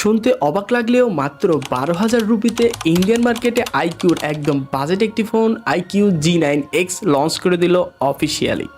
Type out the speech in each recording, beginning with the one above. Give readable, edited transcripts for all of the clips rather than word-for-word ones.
শুনতে অবাক লাগলেও মাত্র 12,000 রুপিতে ইন্ডিয়ান মার্কেটে আইকিউর একদম বাজেট একটি ফোন আইকিউ G9X লঞ্চ করে দিল অফিসিয়ালি।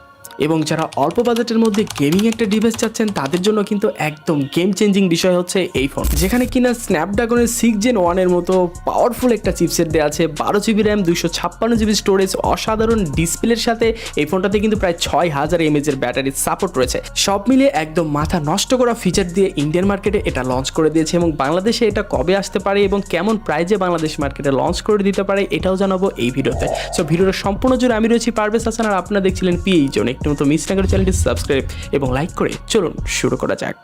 এবং যারা অল্প বাজেটের মধ্যে গেমিং একটা ডিভাইস চাচ্ছেন তাদের জন্য কিন্তু একদম গেম চেঞ্জিং বিষয় হচ্ছে এই ফোন, যেখানে কিনা স্ন্যাপড্রাগনের 6 Gen 1 মতো পাওয়ারফুল একটা চিপসেট দেওয়া আছে, 12GB র্যাম, 256GB স্টোরেজ, অসাধারণ ডিসপ্লের সাথে এই ফোনটাতে কিন্তু প্রায় 6000 mAh এর ব্যাটারি সাপোর্ট রয়েছে। সব মিলিয়ে একদম মাথা নষ্ট করা ফিচার দিয়ে ইন্ডিয়ান মার্কেটে এটা লঞ্চ করে দিয়েছে। এবং বাংলাদেশে এটা কবে আসতে পারে এবং কেমন প্রাইজে বাংলাদেশ মার্কেটে লঞ্চ করে দিতে পারে এটাও জানাবো এই ভিডিওতে। সো ভিডিওটা সম্পূর্ণ জুড়ে আমি রয়েছি পারভেজ হাসান, আর আপনারা দেখছিলেন পিএইচ জোন। একটু মতো মিস না করে চ্যানেলটি সাবস্ক্রাইব এবং লাইক করে চলুন শুরু করা যাক।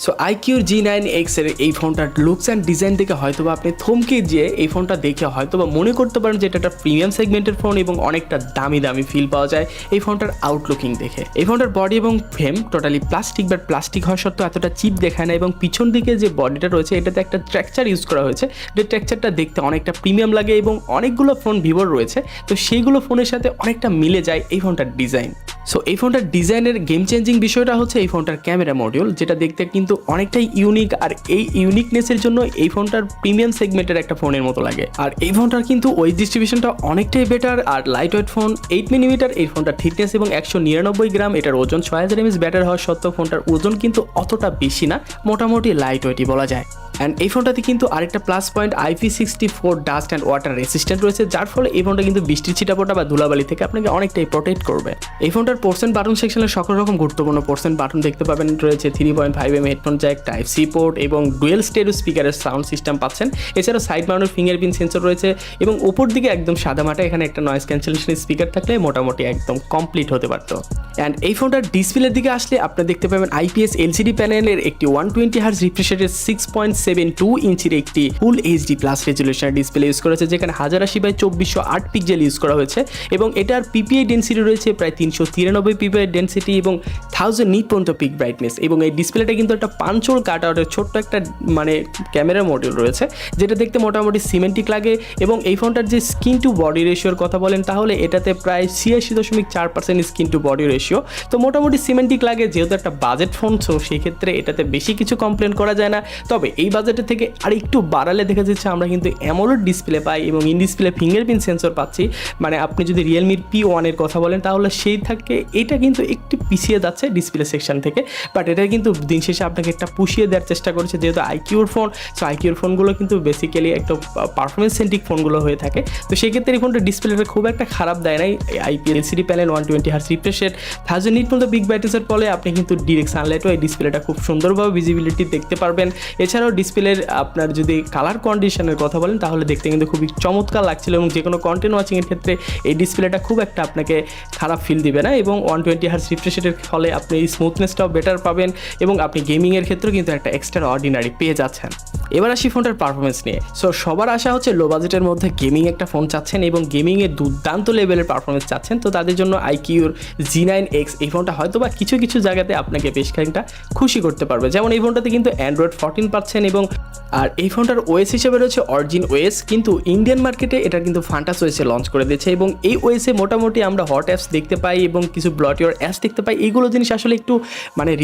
সো আইকিউর G9X এর এই ফোনটার লুকস অ্যান্ড ডিজাইন দেখে হয়তোবা আপনি থমকে গিয়ে এই ফোনটা দেখে হয়তোবা মনে করতে পারেন যে এটা একটা প্রিমিয়াম সেগমেন্টের ফোন এবং অনেকটা দামি ফিল পাওয়া যায় এই ফোনটার আউটলুকিং দেখে। এই ফোনটার বডি এবং frame totally plastic, but plastic হওয়া সত্ত্বেও এতটা চিপ দেখায় না। এবং পিছন দিকে যে বডিটা রয়েছে এটাতে একটা ট্র্যাকচার ইউজ করা হয়েছে, যে ট্র্যাকচারটা দেখতে অনেকটা প্রিমিয়াম লাগে এবং অনেকগুলো ফোন ভিভোর রয়েছে, তো সেইগুলো ফোনের সাথে অনেকটা মিলে যায় এই ফোনটার ডিজাইন। সো এই ফোনটার ডিজাইনের গেম চেঞ্জিং বিষয়টা হচ্ছে এই ফোনটার ক্যামেরা মডিউল, যেটা দেখতে কিন্তু অনেকটাই ইউনিক, আর এই ইউনিকনেসের জন্য এই ফোনটার প্রিমিয়াম সেগমেন্টের একটা ফোনের মতো লাগে। আর এই ফোনটার কিন্তু ওয়েট ডিস্ট্রিবিউশনটা অনেকটাই বেটার, আর লাইট ওয়েট ফোন, 8mm এই ফোনটার থিকনেস এবং 199 গ্রাম, এটার ওজন 6000 mAh ব্যাটারি হওয়া সত্ত্বেও ফোনটার ওজন কিন্তু অতটা বেশি না, মোটামুটি লাইট ওয়েটই বলা যায়। অ্যান্ড এই ফোনটাতে কিন্তু আরেকটা plus point IP64 dust and water resistant রয়েছে, যার ফলে এই ফোনটা কিন্তু বৃষ্টির ছিটাফোঁটা বা ধুলাবালি থেকে আপনাকে অনেকটাই প্রোটেক্ট করবে। এই ফোনটার পোর্শন বাটন সেকশনে সকল রকম গুরুত্বপূর্ণ পোর্শন বাটন দেখতে পাবেন। রয়েছে 3.5mm headphone Jack, Type-C port এবং ডুয়েল স্টেরিও স্পিকারের সাউন্ড সিস্টেম পাচ্ছেন। এছাড়াও সাইড মাউন্টেড ফিঙ্গারপ্রিন্ট সেন্সর রয়েছে এবং উপর দিকে একদম সাদামাটা এখানে একটা নয়েজ ক্যান্সেলেশন স্পিকার থাকলে মোটামুটি একদম কমপ্লিট হতে পারত। অ্যান্ড এই ফোনটার ডিসপ্লের দিকে আসলে আপনি দেখতে পাবেন IPS LCD প্যানেলের একটি 120Hz রিফ্রেশ রেটের 6.72 ইঞ্চির একটি ফুল HD প্লাস রেজুলেশনের ডিসপ্লে ইউজ করেছে, যেখানে 1080x2408 পিক্সেল ইউজ করা হয়েছে এবং এটার PPI ডেন্সিটি রয়েছে প্রায় 393 PPI ডেন্সিটি এবং 1000 নিট পর্যন্ত পিক ব্রাইটনেস। এবং এই ডিসপ্লেটা কিন্তু একটা পাঞ্চোল কাট আউটের ছোট্ট একটা ক্যামেরা মডিউল রয়েছে, যেটা দেখতে মোটামুটি সিমেন্টিক লাগে। এবং এই ফোনটার যে স্কিন টু বডি রেশিওর কথা বলেন তাহলে এটাতে প্রায় 86.4% স্কিন টু বডি রেশিও, তো মোটামুটি সিমেন্টিক লাগে। যেহেতু একটা বাজেট ফোন, সো সেই ক্ষেত্রে এটাতে বেশি কিছু কমপ্লেন করা যায় না। তবে এই বাজেটের থেকে আর একটু বাড়ালে দেখা যাচ্ছে আমরা কিন্তু অ্যামোলেড ডিসপ্লে পাই এবং ইন ডিসপ্লে ফিঙ্গারপ্রিন্ট সেন্সর পাচ্ছি। মানে আপনি যদি রিয়েলমির P1 এর কথা বলেন তাহলে সেই থাকে এটা কিন্তু একটু পিছিয়ে যাচ্ছে ডিসপ্লে সেকশন থেকে, বাট এটা কিন্তু দিন শেষে আপনাকে একটা পুষিয়ে দেওয়ার চেষ্টা করেছে যেহেতু আইকিউর ফোন। সো আইকিউর ফোনগুলো কিন্তু বেসিক্যালি একটা পারফরমেন্স সেন্ট্রিক ফোনগুলো হয়ে থাকে, তো সেক্ষেত্রে এই ফোনটা ডিসপ্লেটা খুব একটা খারাপ দেয় নাই। IPS LCD panel, 120Hz refresh rate, 1000 nits পর্যন্ত বিগ ব্রাইটনেসের ফলে আপনি কিন্তু ডিরেক্ট সানলাইটও এই ডিসপ্লেটা খুব সুন্দরভাবে ভিজিবিলিটি দেখতে পারবেন। এছাড়াও ডিসপ্লের আপনার যদি কালার কন্ডিশনের কথা বলেন তাহলে দেখতে কিন্তু খুবই চমৎকার লাগছিল এবং যে কোনো কন্টেন্ট ওয়াচিংয়ের ক্ষেত্রে এই ডিসপ্লেটা খুব একটা আপনাকে খারাপ ফিল দিবে না। এবং 120Hz রিফ্রেশ রেটের ফলে আপনি এই স্মুথনেসটাও বেটার পাবেন এবং আপনি গেমিংয়ের ক্ষেত্রেও কিন্তু একটা এক্সট্রা অর্ডিনারি পেয়ে যাচ্ছেন। এবার আসি ফোনটার পারফরমেন্স নিয়ে। সো সবার আশা হচ্ছে লো বাজেটের মধ্যে গেমিং একটা ফোন চাচ্ছেন এবং গেমিংয়ের দুর্দান্ত লেভেলের পারফরমেন্স চাচ্ছেন, তো তাদের জন্য আইকিউর G9X এই ফোনটা হয়তো বা কিছু কিছু জায়গাতে আপনাকে বেশ খানিকটা খুশি করতে পারবে। যেমন এই ফোনটাতে কিন্তু Android 14 পাচ্ছেন এবং আর এই ফোনটার ওএস হিসেবে রয়েছে অরিজিন ওএস, কিন্তু ইন্ডিয়ান মার্কেটে এটা কিন্তু ফান্টাস ওএসে লঞ্চ করে দিয়েছে এবং এই ওএসে মোটামুটি আমরা হট অ্যাপস দেখতে পাই এবং কিছু ব্লটিওর অ্যাপস দেখতে পাই। এইগুলো জিনিস আসলে একটু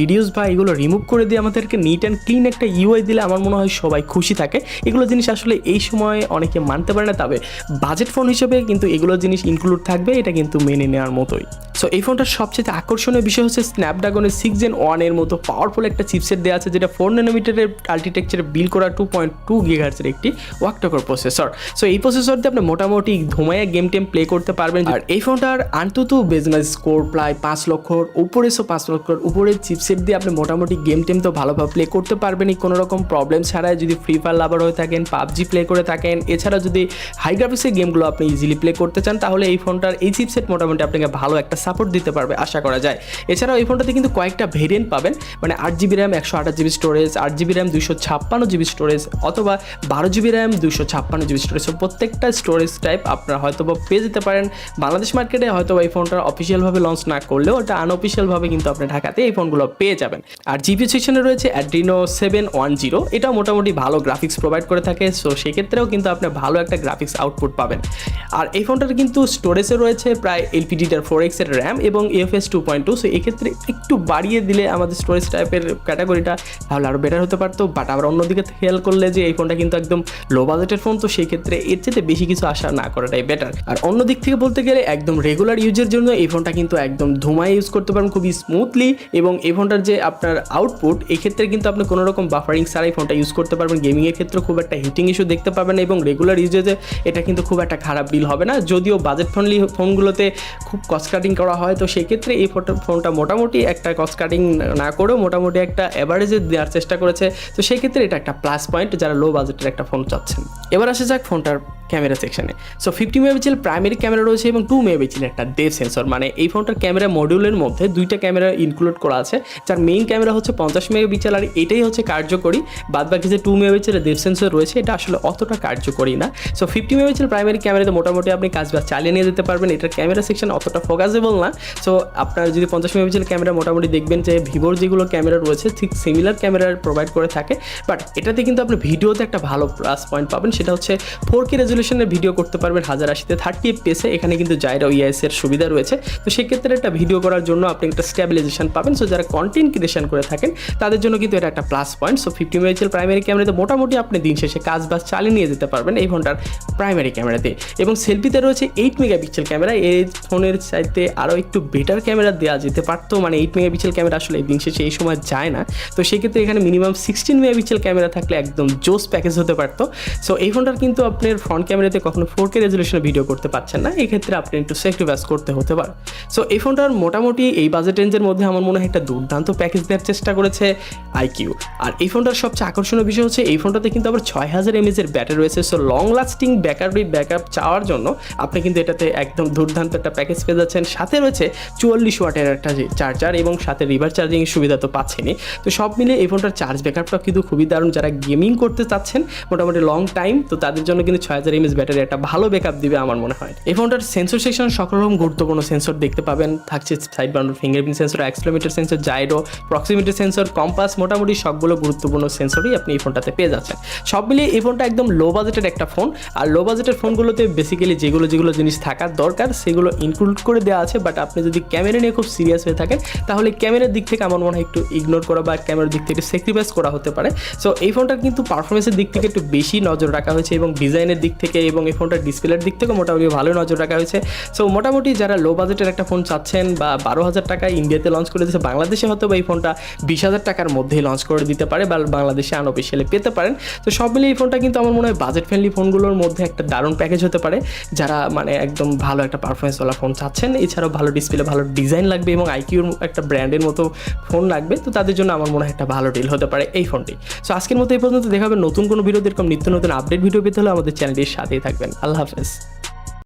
রিডিউস বা এগুলো রিমুভ করে দিয়ে আমাদেরকে নিট অ্যান্ড ক্লিন একটা UI দিলে আমার মনে হয় সবাই খুশি থাকে। এগুলো জিনিস আসলে এই সময় অনেকে মানতে পারে না, তবে বাজেট ফোন হিসেবে কিন্তু এগুলো জিনিস ইনক্লুড থাকবে, এটা কিন্তু মেনে নেওয়ার মতোই। সো এই ফোনটার সবচেয়ে আকর্ষণীয় বিষয় হচ্ছে স্ন্যাপড্রাগনের 6 Gen 1 মতো পাওয়ারফুল একটা চিপসেট দেওয়া আছে, যেটা 4nm আর্কিটেকচারে বিল্ড করা 2.2 GHz একটি ওয়াক্টাকোর প্রসেসর। সো এই প্রসেসর দিয়ে আপনি মোটামুটি ঘুমাইয়া গেম টেম প্লে করতে পারবেন। আর এই ফোনটার আন্তত বেজমেন্ট স্কোর প্রায় 5 লক্ষর উপরে, 5 লক্ষর উপরে চিপসেট দিয়ে আপনি মোটামুটি গেম টেম তো ভালোভাবে প্লে করতে পারবেনই কোনো রকম প্রবলেম ছাড়াই। যদি ফ্রি ফায়ার লাভার হয়ে থাকেন, পাবজি প্লে করে থাকেন, এছাড়া যদি হাই গ্রাফিক্সের গেমগুলো আপনি ইজিলি প্লে করতে চান তাহলে এই ফোনটার এই চিপসেট মোটামুটি আপনাকে ভালো একটা সাপোর্ট দিতে পারবে আশা করা যায়। এছাড়াও এই ফোনটাতে কিন্তু কয়েকটা ভেরিয়েন্ট পাবেন, 8GB RAM, 128GB storage, 8GB RAM, 256GB storage অথবা 12GB RAM, 256GB storage. So প্রত্যেকটা স্টোরেজ টাইপ আপনারা হয়তো বা পেয়ে যেতে পারেন বাংলাদেশ মার্কেটে। হয়তো এই ফোনটা অফিসিয়ালভাবে লঞ্চ না করলেও এটা আনঅফিসিয়ালভাবে কিন্তু আপনি ঢাকাতে এই ফোনগুলো পেয়ে যাবেন। আর জিপি সেকশনে রয়েছে Adreno 710, এটা মোটামুটি ভালো গ্রাফিক্স প্রোভাইড করে থাকে, সো সেক্ষেত্রেও কিন্তু আপনি ভালো একটা গ্রাফিক্স আউটপুট পাবেন। আর এই ফোনটার কিন্তু স্টোরেজে রয়েছে প্রায় LPDDR4X এর র্যাম এবং UFS 2.2। সো এক্ষেত্রে একটু বাড়িয়ে দিলে আমাদের স্টোরেজ টাইপের ক্যাটাগরিটা তাহলে আরও বেটার হতে পারতো। বাট আবার অন্যদিকে খেয়াল করলে যে এই ফোনটা কিন্তু একদম লো বাজেটের ফোন, তো সেই ক্ষেত্রে এর চেয়ে বেশি কিছু আশা না করাটাই বেটার। আর অন্য দিক থেকে বলতে গেলে একদম রেগুলার ইউজের জন্য এই ফোনটা কিন্তু একদম ধুমায় ইউজ করতে পারেন খুবই স্মুথলি, এবং এই ফোনটার যে আপনার আউটপুট এক্ষেত্রে কিন্তু আপনি কোনো রকম বাফারিং ছাড়াই ফোনটা ইউজ করতে পারবেন। গেমিংয়ের ক্ষেত্রে খুব একটা হিটিং ইস্যু দেখতে পাবেন এবং রেগুলার ইউজেজে এটা কিন্তু খুব একটা খারাপ বিল হবে না। যদিও বাজেট ফ্রেন্ডলি ফোনগুলোতে খুব কস্ট কাটিং করা হয়, তো সেক্ষেত্রে এই ফোনটা মোটামুটি একটা কস্ট কাটিং না করেও মোটামুটি একটা অ্যাভারেজে দেওয়ার চেষ্টা করেছে। তো সেক্ষেত্রে এটা একটা প্লাস পয়েন্ট যারা লো বাজেটের একটা ফোন চাচ্ছেন। এবার আসা যাক ফোনটার ক্যামেরা সেকশনে। সো 50 মেগাপিক্সেল প্রাইমারি ক্যামেরা রয়েছে এবং 2 মেগাপিক্সেল একটা ডেপথ সেন্সর, মানে এই ফোনটার ক্যামেরা মডিউলের মধ্যে দুইটা ক্যামেরা ইনক্লুড করা আছে, যার মেইন ক্যামেরা হচ্ছে 50 মেগাপিক্সেল আর এটাই হচ্ছে কার্যকরী। বাদবাকি যে 2 মেগাপিক্সেলের ডেপথ সেন্সর রয়েছে এটা আসলে অতটা কার্যকরী না। সো 50 মেগাপিক্সেল প্রাইমারি ক্যামেরাতে মোটামুটি আপনি কাজ চালিয়ে নিয়ে যেতে পারবেন। এটার ক্যামেরা সেকশন অতটা ফোকাসেবল না। সো আপনার যদি 50 মেগাপিক্সেল ক্যামেরা মোটামুটি দেখবেন যে ভিভোর যেগুলো ক্যামেরা রয়েছে ঠিক সিমিলার ক্যামেরা প্রোভাইড করে থাকে, বাট এটাতে কিন্তু আপনি ভিডিওতে একটা ভালো প্লাস পয়েন্ট পাবেন, সেটা হচ্ছে 4K রেজলিউশনের ভিডিও করতে পারবেন 1080-তে 30 FPS। এখানে কিন্তু জাইরো EIS এর সুবিধা রয়েছে। তো সেক্ষেত্রে একটা ভিডিও করার জন্য আপনি একটা স্ট্যাবিলাইজেশন পাবেন। সো যারা কন্টেন্ট ক্রিয়েশন করে থাকেন তাদের জন্য কিন্তু এটা একটা plus point. So 50 megapixel primary ক্যামেরাতে মোটামুটি আপনি দিন শেষে কাজ বাজ চালিয়ে নিয়ে যেতে পারবেন এই ফোনটার প্রাইমারি ক্যামেরাতে। এবং সেলফিতে রয়েছে 8 মেগাপিক্সেল ক্যামেরা। এই ফোনের চাইতে আরও একটু বেটার ক্যামেরা দেওয়া যেতে পারতো, মানে 8 মেগাপিক্সেল ক্যামেরা আসলে দিন শেষে এই সময় যায় না। তো সেক্ষেত্রে এখানে মিনিমাম 16 মেগাপিক্সেল ক্যামেরা থাকলে একদম জোস প্যাকেজ হতে পারতো। সো এই ফোনটার কিন্তু আপনার ফ্রন্ট ক্যামেরাতে কখনো 4K রেজলিউশনে ভিডিও করতে পারছেন না, এই ক্ষেত্রে আপনি একটু স্যাক্রিফাইস করতে হতে পারে। সো এই ফোনটার মোটামুটি এই বাজেট রেঞ্জের মধ্যে আমার মনে হয় একটা দুর্দান্ত প্যাকেজ দেওয়ার চেষ্টা করেছে আইকিউ। আর এই ফোনটার সবচেয়ে আকর্ষণীয় বিষয় হচ্ছে এই ফোনটাতে কিন্তু আবার 6000 mAh এর ব্যাটারি রয়েছে। সো লং লাস্টিং ব্যাকআপ চাওয়ার জন্য আপনি কিন্তু এটাতে একদম দুর্দান্ত একটা প্যাকেজ পেয়ে যাচ্ছেন। সাথে রয়েছে 44 ওয়াটের একটা চার্জার এবং সাথে রিভার্স চার্জিংয়ের সুবিধা তো পাচ্ছেনই। তো সব মিলে এই ফোনটার চার্জ ব্যাকআপটা কিন্তু খুবই দারুণ। যারা গেমিং করতে চাচ্ছেন মোটামুটি লং টাইম, তো তাদের জন্য কিন্তু 6000 mAh ব্যাটারি একটা ভালো ব্যাকআপ দিবে আমার মনে হয়। এই ফোনটার সেন্সর সেকশন সকল রকম গুরুত্বপূর্ণ সেন্সর দেখতে পাবেন। থাকছে সাইড বাউন্ডার fingerprint sensor, accelerometer sensor, gyro, proximity sensor, compass, মোটামুটি সবগুলো গুরুত্বপূর্ণ সেন্সরই আপনি এই ফোনটাতে পেয়ে যাচ্ছেন। সব মিলিয়ে এই ফোনটা একদম লো বাজেটের একটা ফোন। আর লো বাজেটের ফোনগুলোতে বেসিক্যালি যেগুলো জিনিস থাকার দরকার সেগুলো ইনক্লুড করে দেওয়া আছে। বাট আপনি যদি ক্যামেরা নিয়ে খুব সিরিয়াস হয়ে থাকেন তাহলে ক্যামেরার দিক থেকে আমার মনে হয় একটু ইগনোর করা বা ক্যামেরার দিক থেকে একটু স্যাক্রিফাইস করা হতে পারে। সো এই ফোনটার কিন্তু পারফরমেন্সের দিক থেকে একটু বেশি নজর রাখা হয়েছে এবং ডিজাইনের দিক থেকে এবং এই ফোনটার ডিসপ্লের দিক থেকে মোটামুটি ভালো নজর রাখা হয়েছে। সো মোটামুটি যারা লো বাজেটের একটা ফোন চাচ্ছেন বা 12,000 টাকায় ইন্ডিয়াতে লঞ্চ করে দিচ্ছে, বাংলাদেশে হয়তো বা এই ফোনটা 20,000 টাকার মধ্যেই লঞ্চ করে দিতে পারে বা বাংলাদেশে আনঅফিশিয়ালি পেতে পারেন। তো সব মিলিয়ে এই ফোনটা কিন্তু আমার মনে হয় বাজেট ফ্রেন্ডলি ফোনগুলোর মধ্যে একটা দারুণ প্যাকেজ হতে পারে। যারা মানে একদম ভালো একটা পারফরমেন্সওয়ালা ফোন চাচ্ছেন, এছাড়াও ভালো ডিসপ্লে, ভালো ডিজাইন লাগবে এবং আইকিউর একটা ব্র্যান্ডের মতো ফোন লাগবে, তো তাদের জন্য আমার মনে হয় একটা ভালো ডিল হতে পারে এই ফোনটি। সো আজকের মতো এই পর্যন্ত। দেখাবেন নতুন কোনো ভিডিও, এরকম নিত্য নতুন আপডেট ভিডিও পেতে হলে আমাদের চ্যানেলটির সাথেই থাকবেন। আল্লাহ হাফেজ।